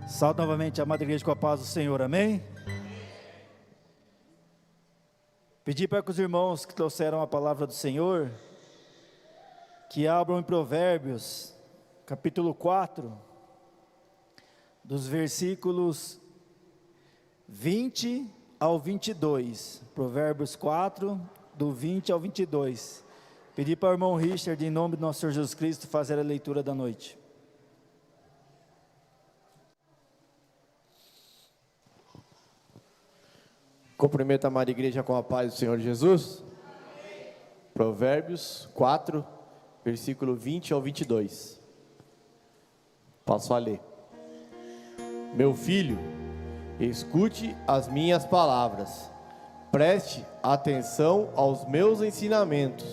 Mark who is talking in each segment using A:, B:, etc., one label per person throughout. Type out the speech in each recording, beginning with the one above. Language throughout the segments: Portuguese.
A: Salve novamente a amada igreja com a paz do Senhor, amém? Pedi para que os irmãos que trouxeram a palavra do Senhor, que abram em Provérbios, capítulo 4, dos versículos 20 ao 22, Provérbios 4, do 20 ao 22, pedi para o irmão Richard, em nome do nosso Senhor Jesus Cristo, fazer a leitura da noite.
B: Cumprimento a amada igreja com a paz do Senhor Jesus. Amém. Provérbios 4, versículo 20 ao 22. Passo a ler. Meu filho, escute as minhas palavras, preste atenção aos meus ensinamentos.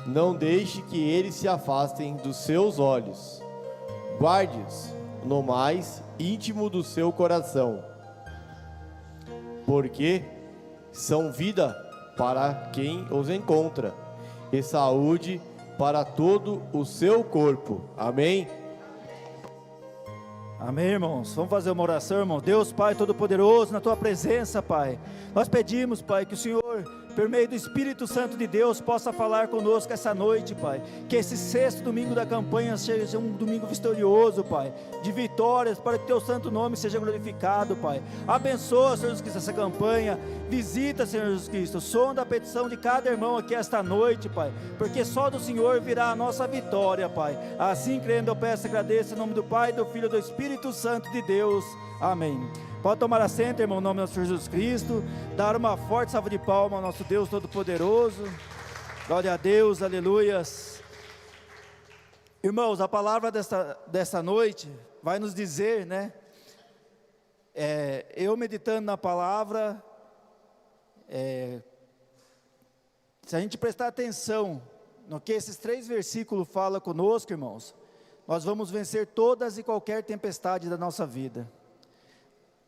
B: Não deixe que eles se afastem dos seus olhos, guarde-os no mais íntimo do seu coração, porque são vida para quem os encontra, e saúde para todo o seu corpo. Amém?
A: Amém, irmãos. Vamos fazer uma oração, irmão. Deus Pai Todo-Poderoso, na Tua presença, Pai, nós pedimos, Pai, que o Senhor, por meio do Espírito Santo de Deus, possa falar conosco essa noite, Pai, que esse sexto domingo da campanha seja um domingo vitorioso, Pai, de vitórias, para que Teu santo nome seja glorificado, Pai. Abençoa, Senhor Jesus Cristo, essa campanha, visita, Senhor Jesus Cristo, sonda a petição de cada irmão aqui esta noite, Pai, porque só do Senhor virá a nossa vitória, Pai. Assim, crendo, eu peço e agradeço, em nome do Pai, do Filho e do Espírito Santo de Deus, amém. Pode tomar assento, irmão, em nome do nosso Senhor Jesus Cristo, dar uma forte salva de palmas ao nosso Deus Todo-Poderoso. Glória a Deus, aleluias. Irmãos, a palavra dessa noite vai nos dizer, né, eu meditando na palavra, se a gente prestar atenção no que esses 3 versículos falam conosco, irmãos, nós vamos vencer todas e qualquer tempestade da nossa vida.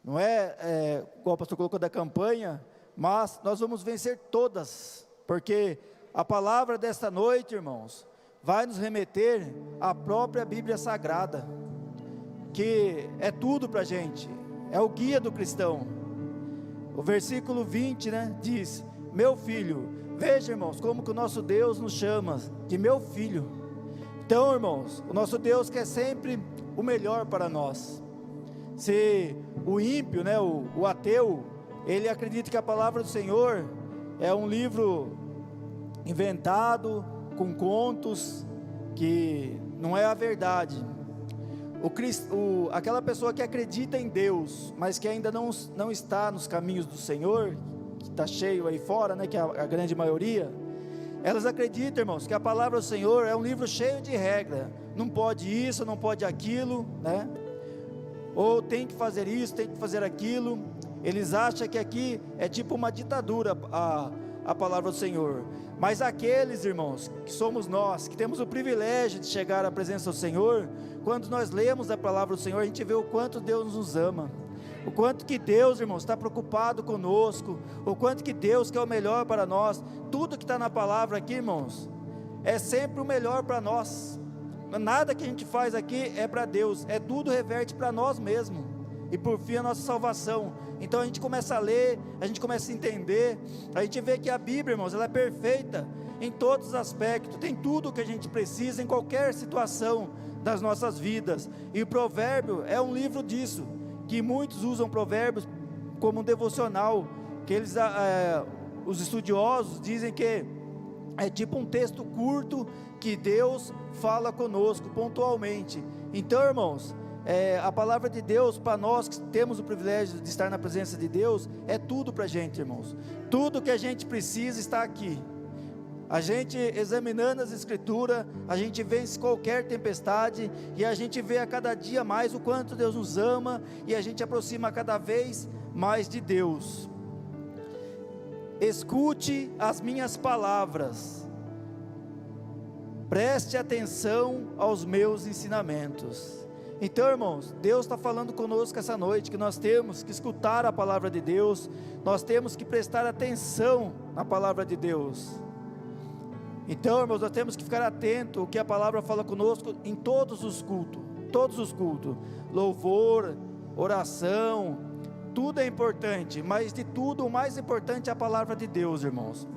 A: Não é, igual o pastor colocou da campanha, mas nós vamos vencer todas, porque a palavra desta noite, irmãos, vai nos remeter à própria Bíblia Sagrada, que é tudo para a gente, é o guia do cristão. O versículo 20, né, diz: meu filho, veja, irmãos, como que o nosso Deus nos chama de meu filho. Então, irmãos, o nosso Deus quer sempre o melhor para nós. Se o ímpio, né, o ateu, ele acredita que a palavra do Senhor é um livro inventado, com contos, que não é a verdade. Aquela pessoa que acredita em Deus, mas que ainda não está nos caminhos do Senhor, que está cheio aí fora, né, que é a grande maioria, elas acreditam, irmãos, que a palavra do Senhor é um livro cheio de regra, não pode isso, não pode aquilo, né? Ou tem que fazer isso, tem que fazer aquilo. Eles acham que aqui é tipo uma ditadura a palavra do Senhor. Mas aqueles, irmãos, que somos nós, que temos o privilégio de chegar à presença do Senhor, quando nós lemos a palavra do Senhor, a gente vê o quanto Deus nos ama, o quanto que Deus, irmãos, está preocupado conosco, o quanto que Deus quer o melhor para nós. Tudo que está na palavra aqui, irmãos, é sempre o melhor para nós. Nada que a gente faz aqui é para Deus, tudo reverte para nós mesmos, e por fim a nossa salvação. Então a gente começa a ler, a gente começa a entender, a gente vê que a Bíblia, irmãos, ela é perfeita em todos os aspectos, tem tudo o que a gente precisa em qualquer situação das nossas vidas, e o provérbio é um livro disso, que muitos usam provérbios como um devocional, que eles, os estudiosos dizem que é tipo um texto curto, que Deus fala conosco pontualmente. Então, irmãos, a palavra de Deus, para nós que temos o privilégio de estar na presença de Deus, é tudo para a gente, irmãos. Tudo que a gente precisa está aqui. A gente, examinando as Escrituras, a gente vence qualquer tempestade, e a gente vê a cada dia mais o quanto Deus nos ama, e a gente aproxima cada vez mais de Deus. Escute as minhas palavras, preste atenção aos meus ensinamentos. Então, irmãos, Deus está falando conosco essa noite, que nós temos que escutar a palavra de Deus, nós temos que prestar atenção na palavra de Deus. Então, irmãos, nós temos que ficar atentos ao que a palavra fala conosco em todos os cultos. todos os cultos, louvor, oração, tudo é importante, mas de tudo o mais importante é a palavra de Deus, irmãos.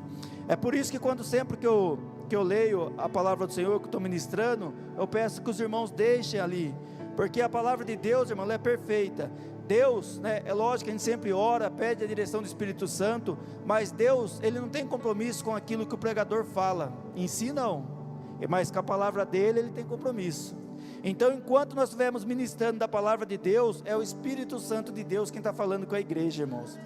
A: É por isso que sempre que eu leio a palavra do Senhor, que eu estou ministrando, eu peço que os irmãos deixem ali, porque a palavra de Deus, irmão, ela é perfeita. Deus, né, é lógico que a gente sempre ora, pede a direção do Espírito Santo, mas Deus, Ele não tem compromisso com aquilo que o pregador fala, em si não, mas com a palavra dele, Ele tem compromisso. Então, enquanto nós estivermos ministrando da palavra de Deus, é o Espírito Santo de Deus quem está falando com a igreja, irmãos.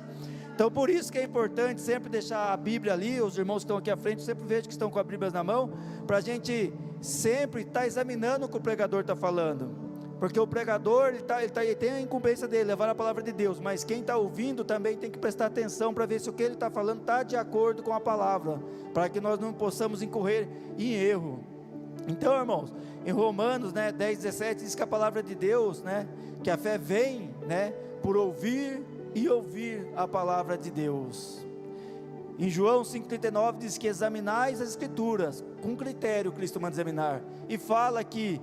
A: Então, por isso que é importante sempre deixar a Bíblia ali, os irmãos que estão aqui à frente, eu sempre vejo que estão com a Bíblia na mão, para a gente sempre estar examinando o que o pregador está falando, porque o pregador, ele tem a incumbência dele, levar a palavra de Deus, mas quem está ouvindo também tem que prestar atenção, para ver se o que ele está falando está de acordo com a palavra, para que nós não possamos incorrer em erro. Então, irmãos, em Romanos, 10:17, diz que a palavra de Deus, que a fé vem, por ouvir e ouvir a palavra de Deus. Em João 5,39 diz que examinais as escrituras, com critério Cristo manda examinar, e fala que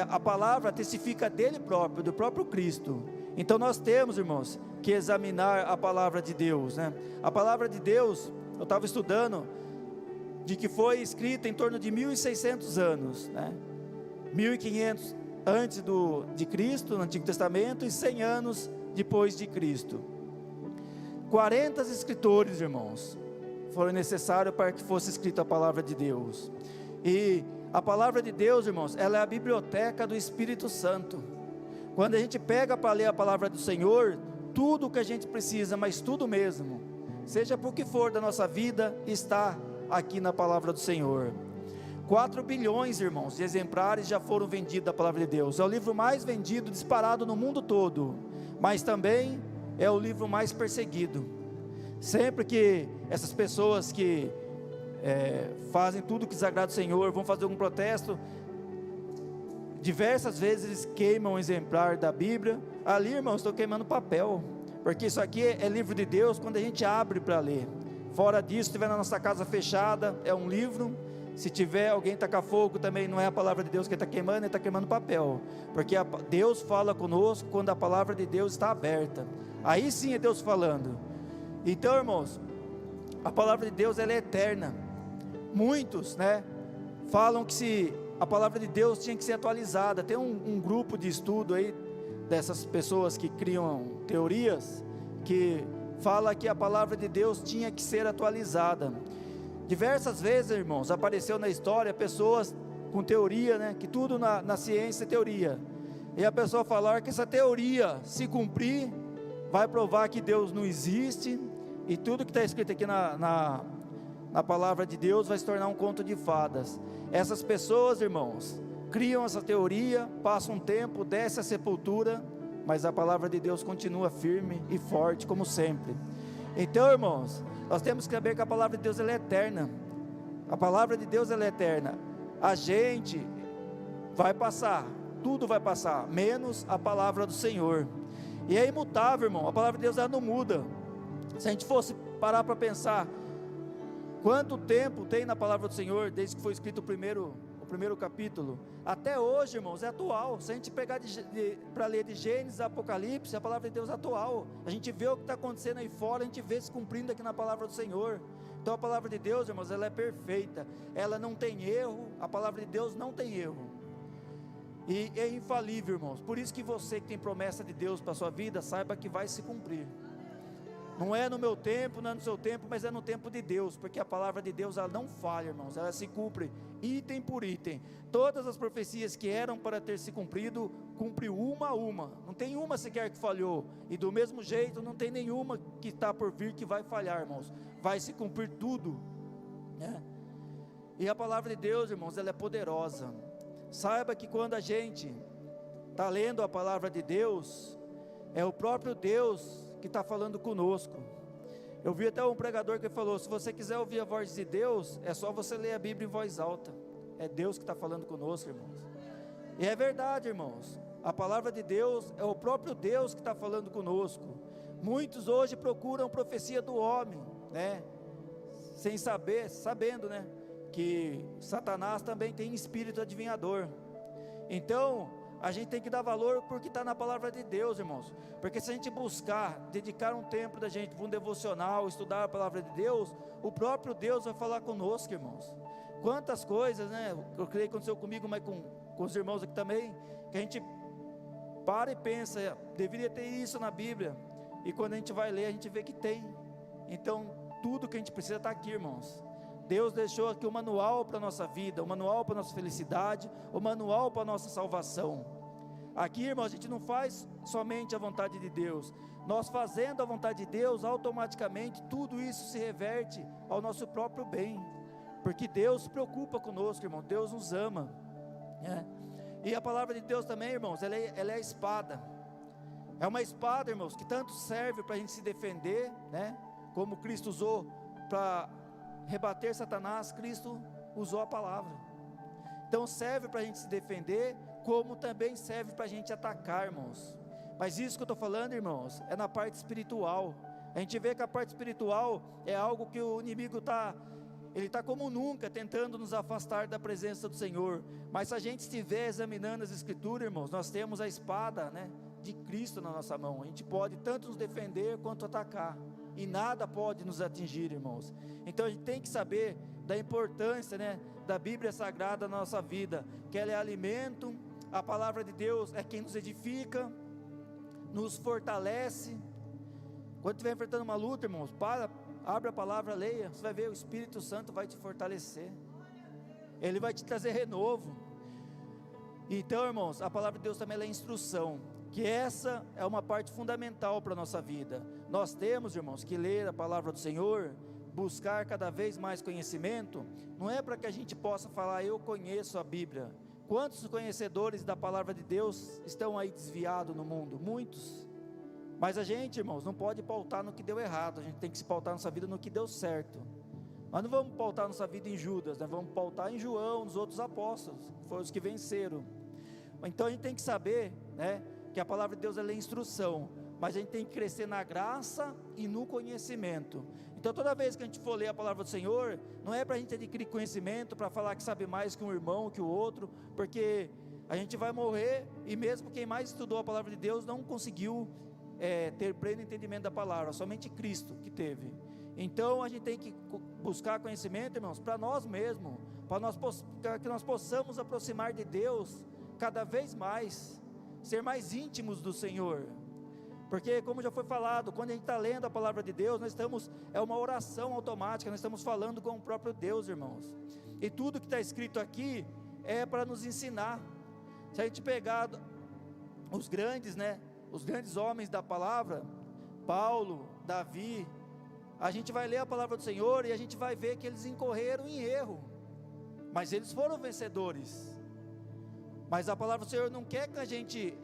A: a palavra testifica dele próprio, do próprio Cristo. Então nós temos, irmãos, que examinar a palavra de Deus, A palavra de Deus, eu estava estudando, de que foi escrita em torno de 1.600 anos, 1.500 antes de Cristo, no Antigo Testamento, e 100 anos depois de Cristo. 40 escritores, irmãos, foram necessários para que fosse escrita a palavra de Deus. E a palavra de Deus, irmãos, ela é a biblioteca do Espírito Santo. Quando a gente pega para ler a palavra do Senhor, tudo o que a gente precisa, mas tudo mesmo, seja por que for da nossa vida, está aqui na palavra do Senhor. 4 bilhões, irmãos, de exemplares já foram vendidos da palavra de Deus. É o livro mais vendido, disparado no mundo todo, mas também é o livro mais perseguido. Sempre que essas pessoas que fazem tudo que desagrada o Senhor, vão fazer algum protesto, diversas vezes eles queimam um exemplar da Bíblia. Ali, irmãos, estão queimando papel, porque isso aqui é livro de Deus quando a gente abre para ler. Fora disso, se estiver na nossa casa fechada, é um livro. Se tiver alguém tacar fogo, também não é a palavra de Deus que está queimando, ele está queimando papel, porque Deus fala conosco quando a palavra de Deus está aberta, aí sim é Deus falando. Então, irmãos, a palavra de Deus, ela é eterna. Muitos, falam que se a palavra de Deus tinha que ser atualizada. Tem um grupo de estudo aí, dessas pessoas que criam teorias, que fala que a palavra de Deus tinha que ser atualizada. Diversas vezes, irmãos, apareceu na história pessoas com teoria, que tudo na ciência é teoria, e a pessoa falar que essa teoria, se cumprir, vai provar que Deus não existe, e tudo que está escrito aqui na palavra de Deus vai se tornar um conto de fadas. Essas pessoas, irmãos, criam essa teoria, passa um tempo, desce a sepultura, mas a palavra de Deus continua firme e forte como sempre. Então, irmãos, nós temos que saber que a palavra de Deus, ela é eterna. A palavra de Deus, ela é eterna. A gente vai passar, tudo vai passar, menos a palavra do Senhor. E é imutável, irmão, a palavra de Deus, ela não muda. Se a gente fosse parar para pensar, quanto tempo tem na palavra do Senhor, desde que foi escrito o primeiro capítulo, até hoje, irmãos, é atual. Se a gente pegar para ler de Gênesis a Apocalipse, a palavra de Deus é atual. A gente vê o que está acontecendo aí fora, a gente vê se cumprindo aqui na palavra do Senhor. Então a palavra de Deus, irmãos, ela é perfeita, ela não tem erro, a palavra de Deus não tem erro, e é infalível, irmãos. Por isso que você que tem promessa de Deus para a sua vida, saiba que vai se cumprir. Não é no meu tempo, não é no seu tempo, mas é no tempo de Deus, porque a palavra de Deus, ela não falha, irmãos, ela se cumpre item por item. Todas as profecias que eram para ter se cumprido, cumpriu uma a uma, não tem uma sequer que falhou, e do mesmo jeito não tem nenhuma que está por vir que vai falhar, irmãos, vai se cumprir tudo, E a palavra de Deus, irmãos, ela é poderosa. Saiba que quando a gente está lendo a palavra de Deus, é o próprio Deus que está falando conosco. Eu vi até um pregador que falou: se você quiser ouvir a voz de Deus, é só você ler a Bíblia em voz alta. É Deus que está falando conosco, irmãos. E é verdade, irmãos, a palavra de Deus é o próprio Deus que está falando conosco. Muitos hoje procuram profecia do homem, sem saber, sabendo, que Satanás também tem espírito adivinhador. Então, a gente tem que dar valor porque está na palavra de Deus, irmãos. Porque se a gente buscar, dedicar um tempo da gente para um devocional, estudar a palavra de Deus, o próprio Deus vai falar conosco, irmãos. Quantas coisas, né? Eu creio que aconteceu comigo, mas com os irmãos aqui também, que a gente para e pensa, deveria ter isso na Bíblia. E quando a gente vai ler, a gente vê que tem. Então, tudo que a gente precisa está aqui, irmãos. Deus deixou aqui o manual para a nossa vida, o manual para a nossa felicidade, o manual para a nossa salvação. Aqui, irmãos, a gente não faz somente a vontade de Deus. Nós fazendo a vontade de Deus, automaticamente tudo isso se reverte ao nosso próprio bem. Porque Deus se preocupa conosco, irmão. Deus nos ama, né? E a palavra de Deus também, irmãos, ela é a espada. É uma espada, irmãos, que tanto serve para a gente se defender, né? Como Cristo usou para rebater Satanás, Cristo usou a palavra. Então serve para a gente se defender, como também serve para a gente atacar, irmãos. Mas isso que eu estou falando, irmãos, é na parte espiritual. A gente vê que a parte espiritual é algo que o inimigo ele está como nunca tentando nos afastar da presença do Senhor. Mas se a gente estiver examinando as Escrituras, irmãos, nós temos a espada, né, de Cristo na nossa mão. A gente pode tanto nos defender quanto atacar, e nada pode nos atingir, irmãos. Então a gente tem que saber da importância, né, da Bíblia Sagrada na nossa vida, que ela é alimento. A palavra de Deus é quem nos edifica, nos fortalece. Quando estiver enfrentando uma luta, irmãos, abre a palavra, leia, você vai ver, o Espírito Santo vai te fortalecer, ele vai te trazer renovo. Então, irmãos, a palavra de Deus também é instrução, que essa é uma parte fundamental para a nossa vida. Nós temos, irmãos, que ler a palavra do Senhor, buscar cada vez mais conhecimento. Não é para que a gente possa falar, eu conheço a Bíblia. Quantos conhecedores da palavra de Deus estão aí desviados no mundo? Muitos. Mas a gente, irmãos, não pode pautar no que deu errado. A gente tem que se pautar nossa vida no que deu certo. Nós não vamos pautar nossa vida em Judas, nós vamos pautar em João, nos outros apóstolos, que foram os que venceram. Então a gente tem que saber, né, que a palavra de Deus ela é instrução, mas a gente tem que crescer na graça e no conhecimento. Então toda vez que a gente for ler a palavra do Senhor, não é para a gente adquirir conhecimento, para falar que sabe mais que um irmão, que o outro, porque a gente vai morrer, e mesmo quem mais estudou a palavra de Deus não conseguiu ter pleno entendimento da palavra, somente Cristo que teve. Então a gente tem que buscar conhecimento, irmãos, para nós mesmos, para que nós possamos aproximar de Deus cada vez mais, ser mais íntimos do Senhor. Porque, como já foi falado, quando a gente está lendo a palavra de Deus, é uma oração automática, nós estamos falando com o próprio Deus, irmãos. E tudo que está escrito aqui é para nos ensinar. Se a gente pegar os grandes, né, os grandes homens da palavra, Paulo, Davi, a gente vai ler a palavra do Senhor e a gente vai ver que eles incorreram em erro, mas eles foram vencedores. Mas a palavra do Senhor não quer que a gente,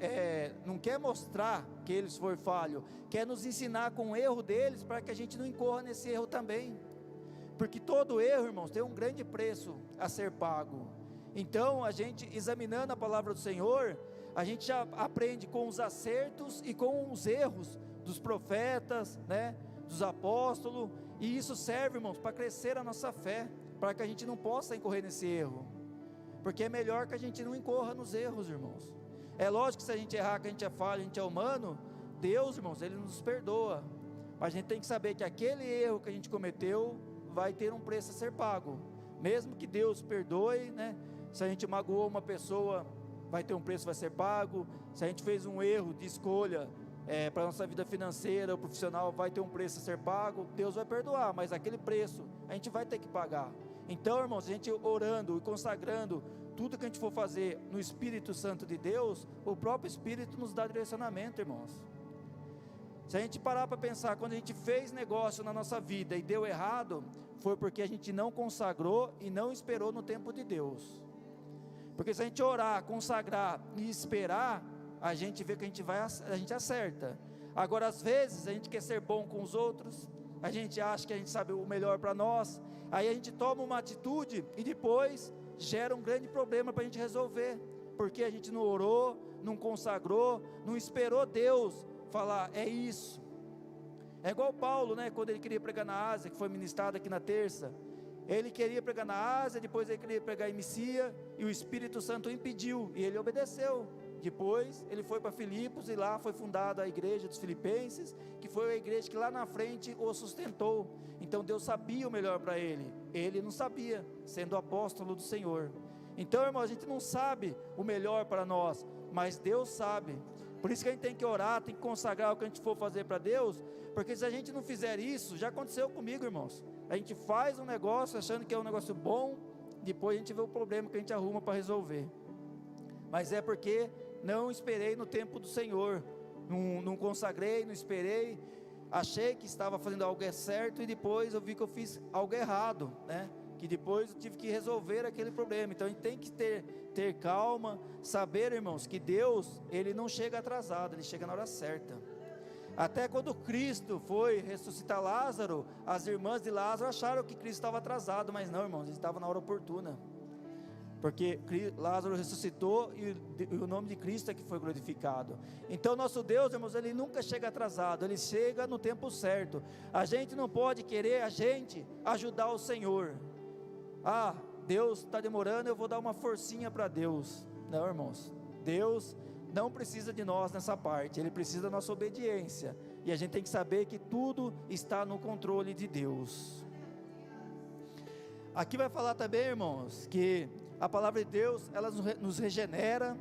A: não quer mostrar que eles foram falhos, quer nos ensinar com o erro deles, para que a gente não incorra nesse erro também, porque todo erro, irmãos, tem um grande preço a ser pago. Então a gente, examinando a palavra do Senhor, a gente já aprende com os acertos e com os erros dos profetas, né, dos apóstolos, e isso serve, irmãos, para crescer a nossa fé, para que a gente não possa incorrer nesse erro, porque é melhor que a gente não incorra nos erros, irmãos. É lógico que se a gente errar, que a gente é falho, a gente é humano, Deus, irmãos, Ele nos perdoa, mas a gente tem que saber que aquele erro que a gente cometeu, vai ter um preço a ser pago, mesmo que Deus perdoe, né, se a gente magoou uma pessoa, vai ter um preço, vai ser pago. Se a gente fez um erro de escolha para a nossa vida financeira ou profissional, vai ter um preço a ser pago. Deus vai perdoar, mas aquele preço a gente vai ter que pagar. Então, irmãos, a gente orando e consagrando tudo que a gente for fazer no Espírito Santo de Deus, o próprio Espírito nos dá direcionamento, irmãos. Se a gente parar para pensar, quando a gente fez negócio na nossa vida e deu errado, foi porque a gente não consagrou e não esperou no tempo de Deus. Porque se a gente orar, consagrar e esperar, a gente vê que a gente acerta. Agora, às vezes, a gente quer ser bom com os outros, a gente acha que a gente sabe o melhor para nós, aí a gente toma uma atitude e depois gera um grande problema para a gente resolver, porque a gente não orou, não consagrou, não esperou Deus falar, é isso. É igual Paulo, né, quando ele queria pregar na Ásia, que foi ministrado aqui na terça. Ele queria pregar na Ásia, depois ele queria pregar em Misia, e o Espírito Santo o impediu, e ele obedeceu. Depois ele foi para Filipos e lá foi fundada a igreja dos filipenses, que foi a igreja que lá na frente o sustentou. Então Deus sabia o melhor para ele, ele não sabia, sendo apóstolo do Senhor. Então, irmão, a gente não sabe o melhor para nós, mas Deus sabe. Por isso que a gente tem que orar, tem que consagrar o que a gente for fazer para Deus, porque se a gente não fizer isso, já aconteceu comigo, irmãos, a gente faz um negócio achando que é um negócio bom, depois a gente vê o problema que a gente arruma para resolver. Mas é porque não esperei no tempo do Senhor, não consagrei, não esperei, achei que estava fazendo algo certo e depois eu vi que eu fiz algo errado, né? Que depois eu tive que resolver aquele problema. Então a gente tem que ter calma, saber, irmãos, que Deus, Ele não chega atrasado, Ele chega na hora certa. Até quando Cristo foi ressuscitar Lázaro, as irmãs de Lázaro acharam que Cristo estava atrasado, mas não, irmãos, Ele estava na hora oportuna. Porque Lázaro ressuscitou e o nome de Cristo é que foi glorificado. Então nosso Deus, irmãos, Ele nunca chega atrasado, Ele chega no tempo certo. A gente não pode querer ajudar o Senhor. Ah, Deus está demorando, eu vou dar uma forcinha para Deus. Não, irmãos, Deus não precisa de nós nessa parte, Ele precisa da nossa obediência. E a gente tem que saber que tudo está no controle de Deus. Aqui vai falar também, irmãos, que a palavra de Deus, ela nos regenera,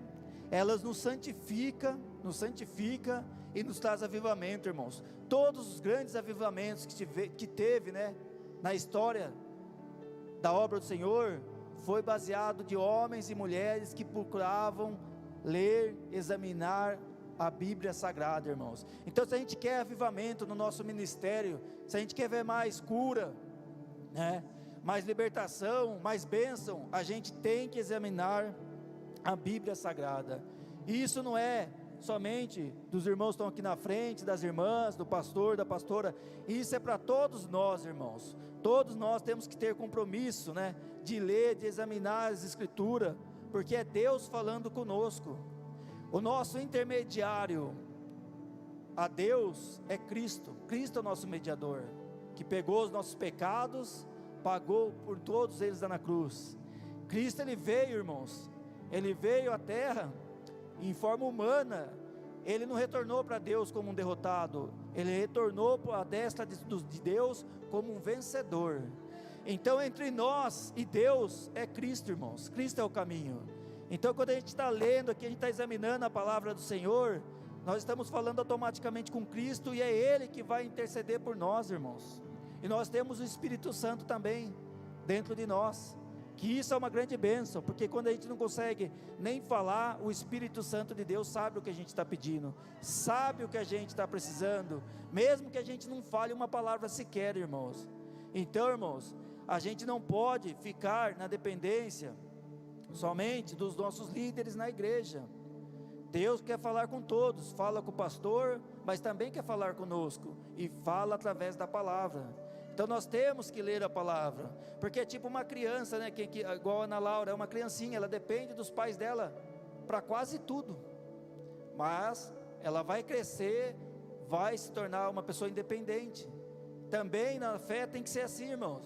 A: ela nos santifica e nos traz avivamento, irmãos. Todos os grandes avivamentos que teve, né, na história da obra do Senhor, foi baseado de homens e mulheres que procuravam ler, examinar a Bíblia Sagrada, irmãos. Então, se a gente quer avivamento no nosso ministério, se a gente quer ver mais cura, né, mais libertação, mais bênção, a gente tem que examinar a Bíblia Sagrada. E isso não é somente dos irmãos que estão aqui na frente, das irmãs, do pastor, da pastora, isso é para todos nós, irmãos. Todos nós temos que ter compromisso, né, de ler, de examinar as Escrituras, porque é Deus falando conosco. O nosso intermediário a Deus é Cristo. Cristo é o nosso mediador, que pegou os nossos pecados, pagou por todos eles lá na cruz. Cristo, Ele veio, irmãos, Ele veio à terra em forma humana. Ele não retornou para Deus como um derrotado, Ele retornou para a destra de Deus como um vencedor. Então entre nós e Deus é Cristo, irmãos. Cristo é o caminho. Então quando a gente está lendo aqui, a gente está examinando a palavra do Senhor, nós estamos falando automaticamente com Cristo, e é Ele que vai interceder por nós, irmãos. E nós temos o Espírito Santo também dentro de nós, que isso é uma grande bênção, porque quando a gente não consegue nem falar, o Espírito Santo de Deus sabe o que a gente está pedindo, sabe o que a gente está precisando, mesmo que a gente não fale uma palavra sequer, irmãos. Então, irmãos, a gente não pode ficar na dependência somente dos nossos líderes na igreja. Deus quer falar com todos, fala com o pastor, mas também quer falar conosco, e fala através da palavra. Então nós temos que ler a palavra, porque é tipo uma criança, né, igual a Ana Laura, é uma criancinha, ela depende dos pais dela para quase tudo, mas ela vai crescer, vai se tornar uma pessoa independente. Também na fé tem que ser assim, irmãos.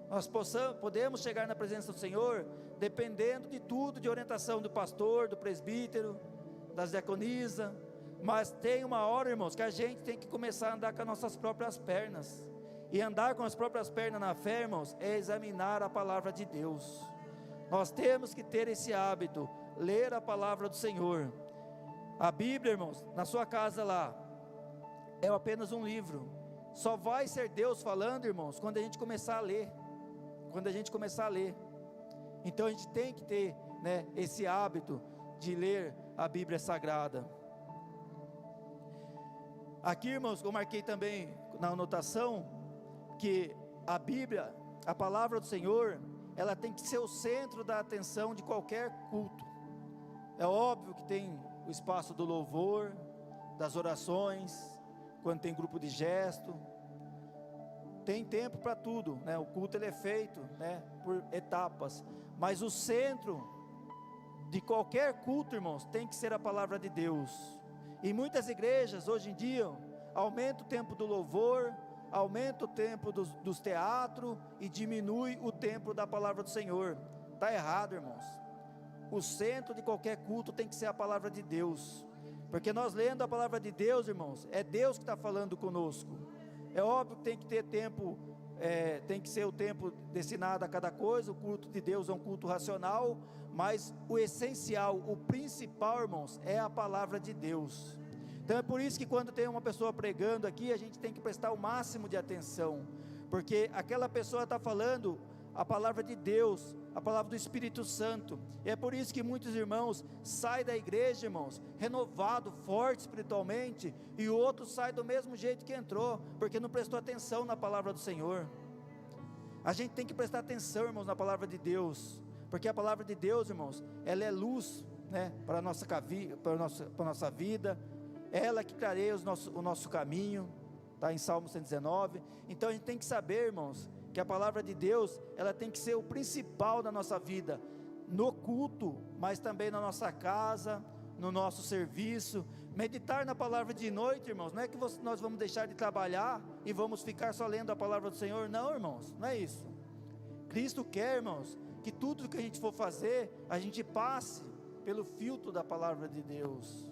A: Nós podemos chegar na presença do Senhor, dependendo de tudo, de orientação do pastor, do presbítero, das diaconisas, mas tem uma hora, irmãos, que a gente tem que começar a andar com as nossas próprias pernas. E andar com as próprias pernas na fé, irmãos, é examinar a palavra de Deus. Nós temos que ter esse hábito, ler a palavra do Senhor. A Bíblia, irmãos, na sua casa lá, é apenas um livro. Só vai ser Deus falando, irmãos, quando a gente começar a ler. Quando a gente começar a ler. Então a gente tem que ter, né, esse hábito de ler a Bíblia Sagrada. Aqui, irmãos, eu marquei também na anotação que a Bíblia, a palavra do Senhor, ela tem que ser o centro da atenção de qualquer culto. É óbvio que tem o espaço do louvor, das orações, quando tem grupo de gesto, tem tempo para tudo, né? O culto ele é feito, né, por etapas, mas o centro de qualquer culto, irmãos, tem que ser a palavra de Deus. Em muitas igrejas hoje em dia aumenta o tempo do louvor, aumenta o tempo dos teatros e diminui o tempo da palavra do Senhor. Está errado, irmãos. o centro de qualquer culto tem que ser a palavra de Deus, porque nós lendo a palavra de Deus, irmãos, é Deus que está falando conosco. É óbvio que tem que ter tempo, tem que ser o tempo destinado a cada coisa. O culto de Deus é um culto racional, mas o essencial, o principal, irmãos, é a palavra de Deus. Então é por isso que quando tem uma pessoa pregando aqui, a gente tem que prestar o máximo de atenção, porque aquela pessoa está falando a palavra de Deus, a palavra do Espírito Santo. E é por isso que muitos irmãos saem da igreja, irmãos, renovado, forte espiritualmente, e o outro sai do mesmo jeito que entrou, porque não prestou atenção na palavra do Senhor. A gente tem que prestar atenção, irmãos, na palavra de Deus, porque a palavra de Deus, irmãos, ela é luz, né, para a nossa vida, ela que clareia o nosso caminho, está em Salmo 119. Então a gente tem que saber, irmãos, que a palavra de Deus, ela tem que ser o principal da nossa vida, no culto, mas também na nossa casa, no nosso serviço. Meditar na palavra de noite, irmãos, não é que nós vamos deixar de trabalhar e vamos ficar só lendo a palavra do Senhor, não, irmãos, não é isso. Cristo quer, irmãos, que tudo que a gente for fazer, a gente passe pelo filtro da palavra de Deus.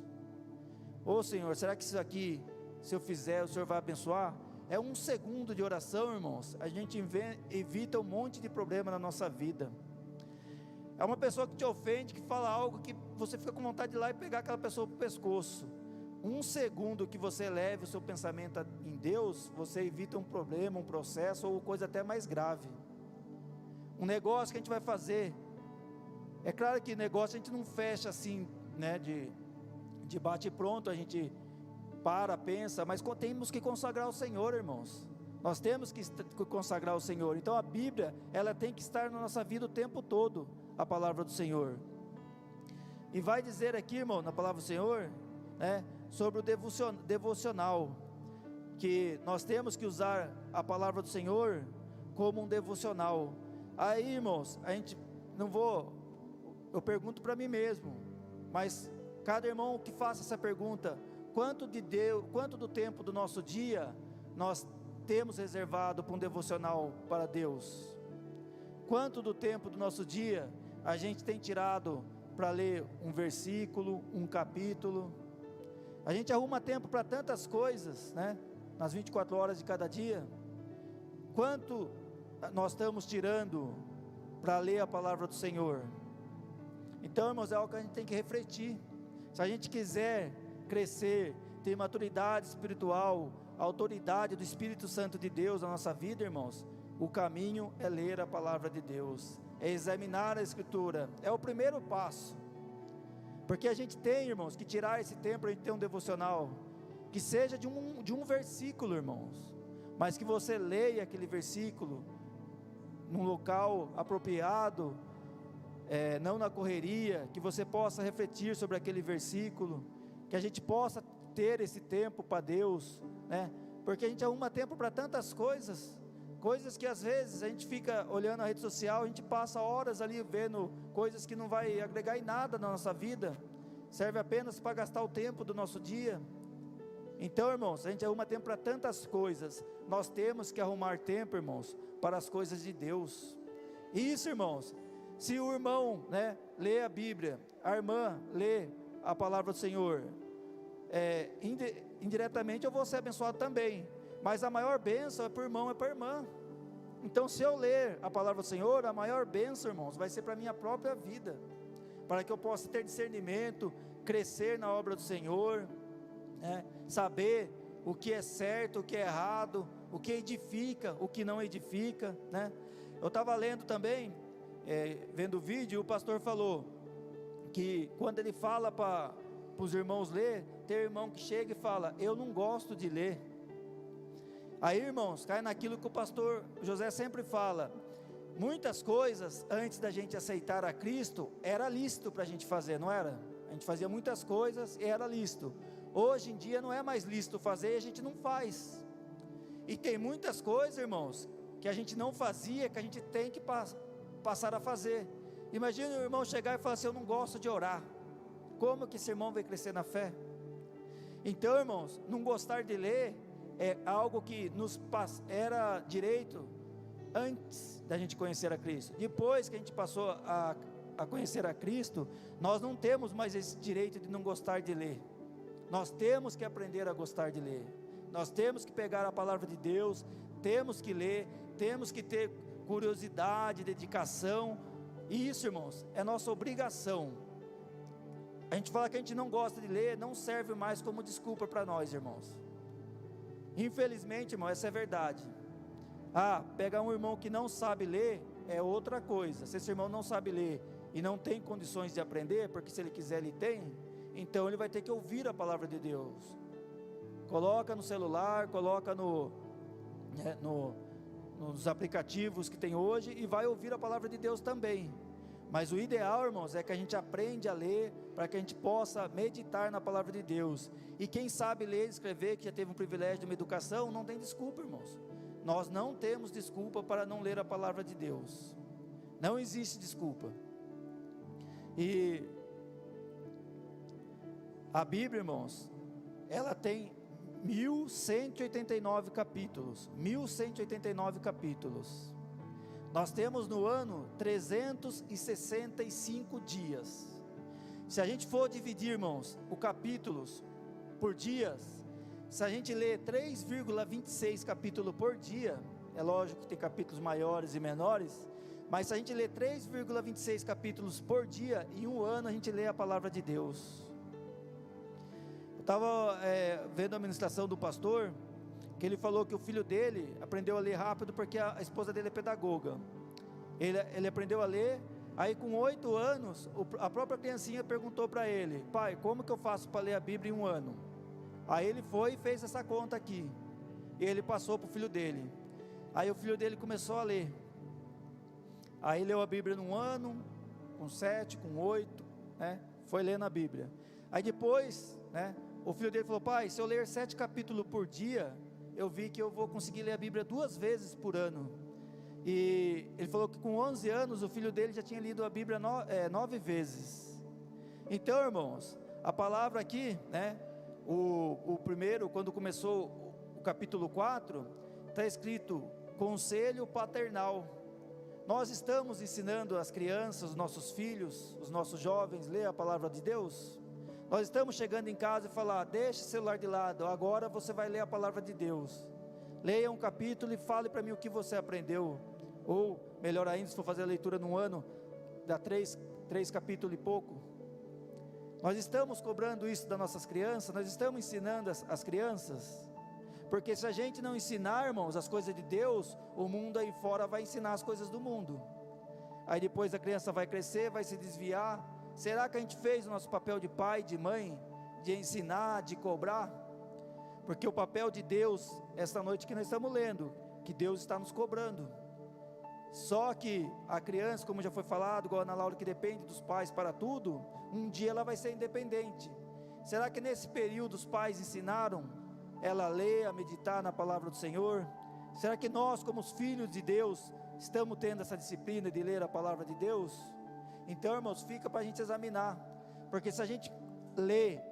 A: Ô Senhor, será que isso aqui, se eu fizer, o Senhor vai abençoar? É 1 segundo de oração, irmãos, a gente evita um monte de problema na nossa vida. É uma pessoa que te ofende, que fala algo que você fica com vontade de ir lá e pegar aquela pessoa para o pescoço. 1 segundo que você leve o seu pensamento em Deus, você evita um problema, um processo, ou coisa até mais grave. Um negócio que a gente vai fazer, é claro que negócio a gente não fecha assim, né, de bate e pronto, a gente pensa, mas temos que consagrar ao Senhor, irmãos. Nós temos que consagrar ao Senhor. Então a Bíblia, ela tem que estar na nossa vida o tempo todo, a palavra do Senhor. E vai dizer aqui, irmão, na palavra do Senhor, né, sobre o devocional, que nós temos que usar a palavra do Senhor como um devocional. Aí, irmãos, eu pergunto para mim mesmo, mas cada irmão que faça essa pergunta: quanto do tempo do nosso dia nós temos reservado para um devocional para Deus? Quanto do tempo do nosso dia a gente tem tirado para ler um versículo, um capítulo? A gente arruma tempo para tantas coisas, né, nas 24 horas de cada dia. Quanto nós estamos tirando para ler a palavra do Senhor? Então, irmãos, é algo que a gente tem que refletir. Se a gente quiser crescer, ter maturidade espiritual, a autoridade do Espírito Santo de Deus na nossa vida, irmãos, o caminho é ler a palavra de Deus, é examinar a Escritura, é o primeiro passo. Porque a gente tem, irmãos, que tirar esse tempo para a gente ter um devocional, que seja de um versículo, irmãos, mas que você leia aquele versículo num local apropriado, não na correria, que você possa refletir sobre aquele versículo, que a gente possa ter esse tempo para Deus, né? Porque a gente arruma tempo para tantas coisas que às vezes a gente fica olhando a rede social, a gente passa horas ali vendo coisas que não vai agregar em nada na nossa vida, serve apenas para gastar o tempo do nosso dia. Então, irmãos, a gente arruma tempo para tantas coisas, nós temos que arrumar tempo, irmãos, para as coisas de Deus. E isso, irmãos, se o irmão, né, lê a Bíblia, a irmã lê a palavra do Senhor, indiretamente eu vou ser abençoado também, mas a maior bênção é para o irmão, é para a irmã. Então, se eu ler a palavra do Senhor, a maior bênção, irmãos, vai ser para a minha própria vida, para que eu possa ter discernimento, crescer na obra do Senhor, né, saber o que é certo, o que é errado, o que edifica, o que não edifica, né? Eu estava lendo também, vendo o vídeo, o pastor falou que quando ele fala para os irmãos ler, tem irmão que chega e fala: eu não gosto de ler. Aí, irmãos, cai naquilo que o pastor José sempre fala: muitas coisas antes da gente aceitar a Cristo era lícito para a gente fazer, não era? A gente fazia muitas coisas e era lícito. Hoje em dia não é mais lícito fazer e a gente não faz. E tem muitas coisas, irmãos, que a gente não fazia, que a gente tem que passar a fazer. Imagina o irmão chegar e falar assim: eu não gosto de orar. Como que esse irmão vai crescer na fé? Então, irmãos, não gostar de ler é algo que era direito antes da gente conhecer a Cristo. Depois que a gente passou a a conhecer a Cristo, nós não temos mais esse direito de não gostar de ler. Nós temos que aprender a gostar de ler. Nós temos que pegar a palavra de Deus, temos que ler, temos que ter curiosidade, dedicação. E isso, irmãos, é nossa obrigação. A gente fala que a gente não gosta de ler, não serve mais como desculpa para nós, irmãos. Infelizmente, irmão, essa é a verdade. Pegar um irmão que não sabe ler é outra coisa. Se esse irmão não sabe ler e não tem condições de aprender, porque se ele quiser ele tem, então ele vai ter que ouvir a palavra de Deus. Coloca no celular, coloca nos aplicativos que tem hoje e vai ouvir a palavra de Deus também. Mas o ideal, irmãos, é que a gente aprende a ler, para que a gente possa meditar na palavra de Deus. E quem sabe ler e escrever, que já teve um privilégio de uma educação, não tem desculpa, irmãos. Nós não temos desculpa para não ler a palavra de Deus. Não existe desculpa. E a Bíblia, irmãos, ela tem 1189 capítulos. 1189 capítulos. Nós temos no ano 365 dias. Se a gente for dividir, irmãos, os capítulos por dias, se a gente ler 3,26 capítulos por dia, é lógico que tem capítulos maiores e menores, mas se a gente ler 3,26 capítulos por dia, em um ano a gente lê a palavra de Deus. Eu estava vendo a ministração do pastor, que ele falou que o filho dele aprendeu a ler rápido porque a esposa dele é pedagoga. Ele aprendeu a ler, aí com 8 anos, a própria criancinha perguntou para ele: pai, como que eu faço para ler a Bíblia em um ano? Aí ele foi e fez essa conta aqui, e ele passou para o filho dele. Aí o filho dele começou a ler, aí leu a Bíblia num ano, com 7, com 8, né? Foi lendo a Bíblia. Aí depois, né, o filho dele falou: pai, se eu ler 7 capítulos por dia, eu vi que eu vou conseguir ler a Bíblia 2 vezes por ano. E ele falou que com 11 anos o filho dele já tinha lido a Bíblia 9 vezes. Então, irmãos, a palavra aqui, né, o primeiro, quando começou o capítulo 4, está escrito conselho paternal. Nós estamos ensinando as crianças, os nossos filhos, os nossos jovens ler a palavra de Deus. Nós estamos chegando em casa e falar: deixe o celular de lado, agora você vai ler a palavra de Deus. Leia um capítulo e fale para mim o que você aprendeu. Ou, melhor ainda, se for fazer a leitura num ano, dá 3 capítulos e pouco. Nós estamos cobrando isso das nossas crianças, nós estamos ensinando as crianças. Porque se a gente não ensinar, irmãos, as coisas de Deus, o mundo aí fora vai ensinar as coisas do mundo. Aí depois a criança vai crescer, vai se desviar. Será que a gente fez o nosso papel de pai, de mãe, de ensinar, de cobrar? Porque o papel de Deus, esta noite que nós estamos lendo, que Deus está nos cobrando. Só que a criança, como já foi falado, igual a Ana Laura, que depende dos pais para tudo, um dia ela vai ser independente. Será que nesse período os pais ensinaram ela a ler, a meditar na palavra do Senhor? Será que nós, como os filhos de Deus, estamos tendo essa disciplina de ler a palavra de Deus? Então, irmãos, fica para a gente examinar, porque se a gente ler,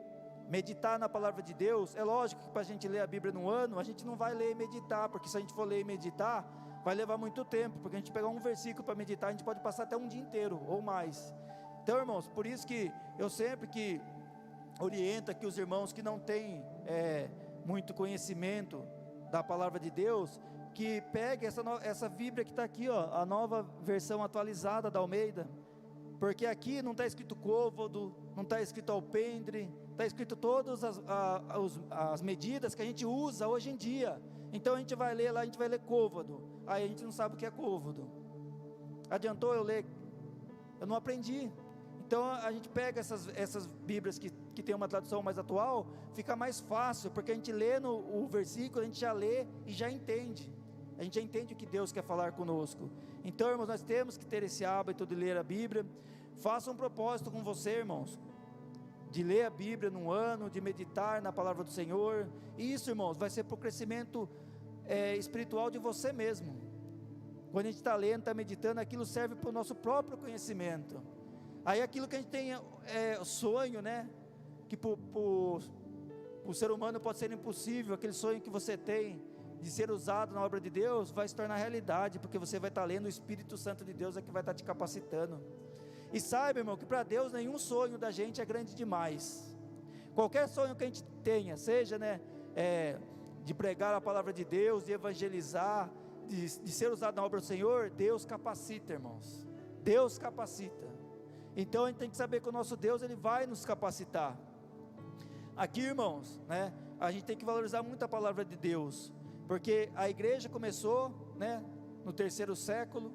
A: meditar na palavra de Deus, é lógico que para a gente ler a Bíblia num ano, a gente não vai ler e meditar, porque se a gente for ler e meditar, vai levar muito tempo, porque a gente pegar um versículo para meditar, a gente pode passar até um dia inteiro, ou mais. Então, irmãos, por isso que eu sempre que oriento aqui os irmãos que não têm muito conhecimento da palavra de Deus, que pegue essa Bíblia que está aqui, ó, a nova versão atualizada da Almeida, porque aqui não está escrito côvado, não está escrito alpendre, está escrito todas as medidas que a gente usa hoje em dia. Então a gente vai ler lá, a gente vai ler côvado, aí a gente não sabe o que é côvado. Adiantou eu ler? Eu não aprendi. Então a gente pega essas Bíblias que tem uma tradução mais atual, fica mais fácil, porque a gente lê o versículo, a gente já lê e já entende. A gente já entende o que Deus quer falar conosco. Então, irmãos, nós temos que ter esse hábito de ler a Bíblia. Faça um propósito com você, irmãos, de ler a Bíblia num ano, de meditar na palavra do Senhor. E isso, irmãos, vai ser para o crescimento espiritual de você mesmo. Quando a gente está lendo, está meditando, aquilo serve para o nosso próprio conhecimento. Aí aquilo que a gente tem sonho, né, que para o ser humano pode ser impossível, aquele sonho que você tem de ser usado na obra de Deus, vai se tornar realidade, porque você vai estar lendo, o Espírito Santo de Deus é que vai estar te capacitando. E saiba, irmão, que para Deus nenhum sonho da gente é grande demais. Qualquer sonho que a gente tenha, seja, né, de pregar a palavra de Deus, de evangelizar, de ser usado na obra do Senhor, Deus capacita, irmãos. Deus capacita. Então a gente tem que saber que o nosso Deus, Ele vai nos capacitar. Aqui, irmãos, né, a gente tem que valorizar muito a palavra de Deus, porque a igreja começou, né, no 3º século.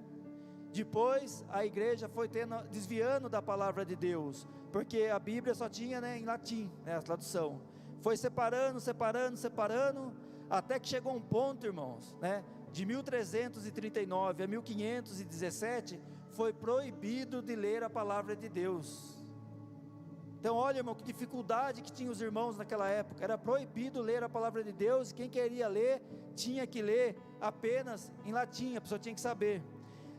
A: Depois a igreja foi desviando da palavra de Deus, porque a Bíblia só tinha, né, em latim, né, a tradução. Foi separando, até que chegou um ponto, irmãos, né, de 1339 a 1517, foi proibido de ler a palavra de Deus. Então olha, irmão, que dificuldade que tinham os irmãos naquela época. Era proibido ler a palavra de Deus, e quem queria ler, tinha que ler apenas em latim, a pessoa tinha que saber.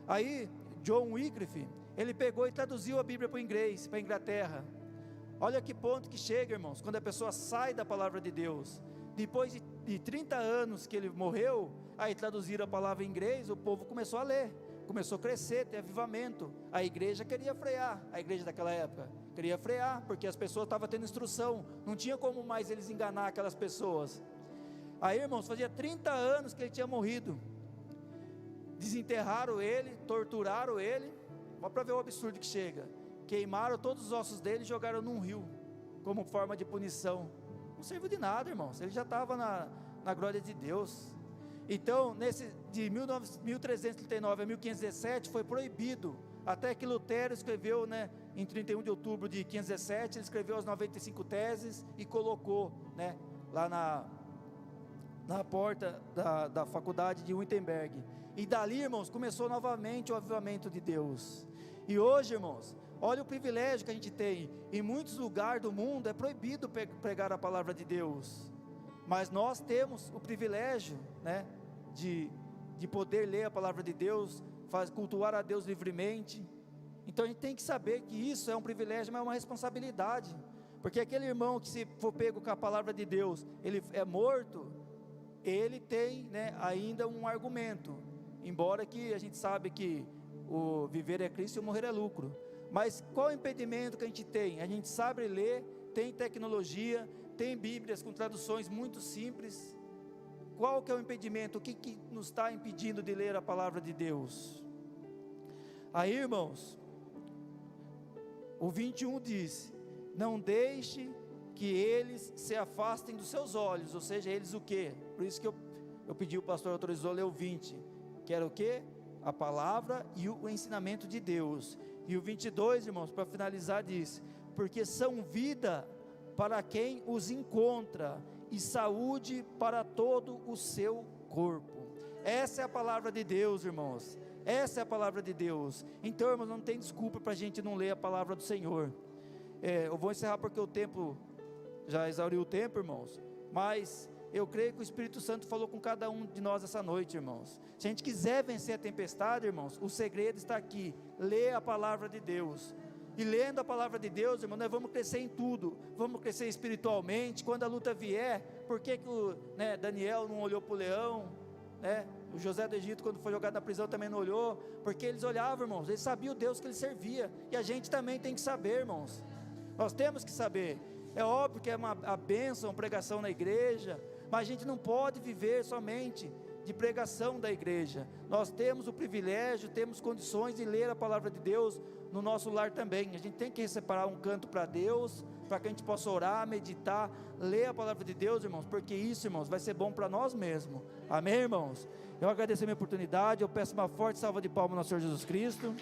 A: Aí, John Wycliffe, ele pegou e traduziu a Bíblia para o inglês, para a Inglaterra. Olha que ponto que chega, irmãos, quando a pessoa sai da palavra de Deus. Depois de 30 anos que ele morreu, aí traduziram a palavra em inglês, o povo começou a ler, começou a crescer, ter avivamento. A igreja queria frear, a igreja daquela época queria frear, porque as pessoas estavam tendo instrução, não tinha como mais eles enganar aquelas pessoas. Aí, irmãos, fazia 30 anos que ele tinha morrido. Desenterraram ele, torturaram ele, só para ver o absurdo que chega. Queimaram todos os ossos dele e jogaram num rio, como forma de punição. Não serviu de nada, irmãos, ele já estava na glória de Deus. Então, de 1339 a 1517, foi proibido, até que Lutero escreveu, né, em 31 de outubro de 1517, ele escreveu as 95 teses e colocou, né, lá na porta da faculdade de Wittenberg. E dali, irmãos, começou novamente o avivamento de Deus. E hoje, irmãos, olha o privilégio que a gente tem. Em muitos lugares do mundo é proibido pregar a palavra de Deus, mas nós temos o privilégio, né, de poder ler a palavra de Deus, cultuar a Deus livremente. Então a gente tem que saber que isso é um privilégio, mas é uma responsabilidade, porque aquele irmão que, se for pego com a palavra de Deus, ele é morto, ele tem, né, ainda um argumento, embora que a gente sabe que o viver é Cristo e o morrer é lucro. Mas qual o impedimento que a gente tem? A gente sabe ler, tem tecnologia, tem Bíblias com traduções muito simples. Qual que é o impedimento? O que nos está impedindo de ler a palavra de Deus? Aí, irmãos, o 21 diz: não deixe que eles se afastem dos seus olhos. Ou seja, eles o quê? Por isso que eu pedi, o pastor autorizou a ler o 20, que era o quê? A palavra e o ensinamento de Deus. E o 22, irmãos, para finalizar, diz: porque são vida para quem os encontra e saúde para todo o seu corpo. Essa é a palavra de Deus, irmãos. Essa é a palavra de Deus. Então, irmãos, não tem desculpa para a gente não ler a palavra do Senhor. Eu vou encerrar porque o tempo, já exauriu o tempo, irmãos, mas eu creio que o Espírito Santo falou com cada um de nós essa noite, irmãos. Se a gente quiser vencer a tempestade, irmãos, o segredo está aqui: ler a palavra de Deus. E lendo a palavra de Deus, irmão, nós vamos crescer em tudo. Vamos crescer espiritualmente. Quando a luta vier, por que Daniel não olhou para o leão, né? O José do Egito, quando foi jogado na prisão, também não olhou, porque eles olhavam, irmãos, eles sabiam o Deus que ele servia. E a gente também tem que saber, irmãos. Nós temos que saber. É óbvio que é a bênção, a pregação na igreja, mas a gente não pode viver somente de pregação da igreja. Nós temos o privilégio, temos condições de ler a palavra de Deus no nosso lar também. A gente tem que separar um canto para Deus, para que a gente possa orar, meditar, ler a palavra de Deus, irmãos, porque isso, irmãos, vai ser bom para nós mesmos. Amém, irmãos? Eu agradeço a minha oportunidade, eu peço uma forte salva de palmas ao Senhor Jesus Cristo.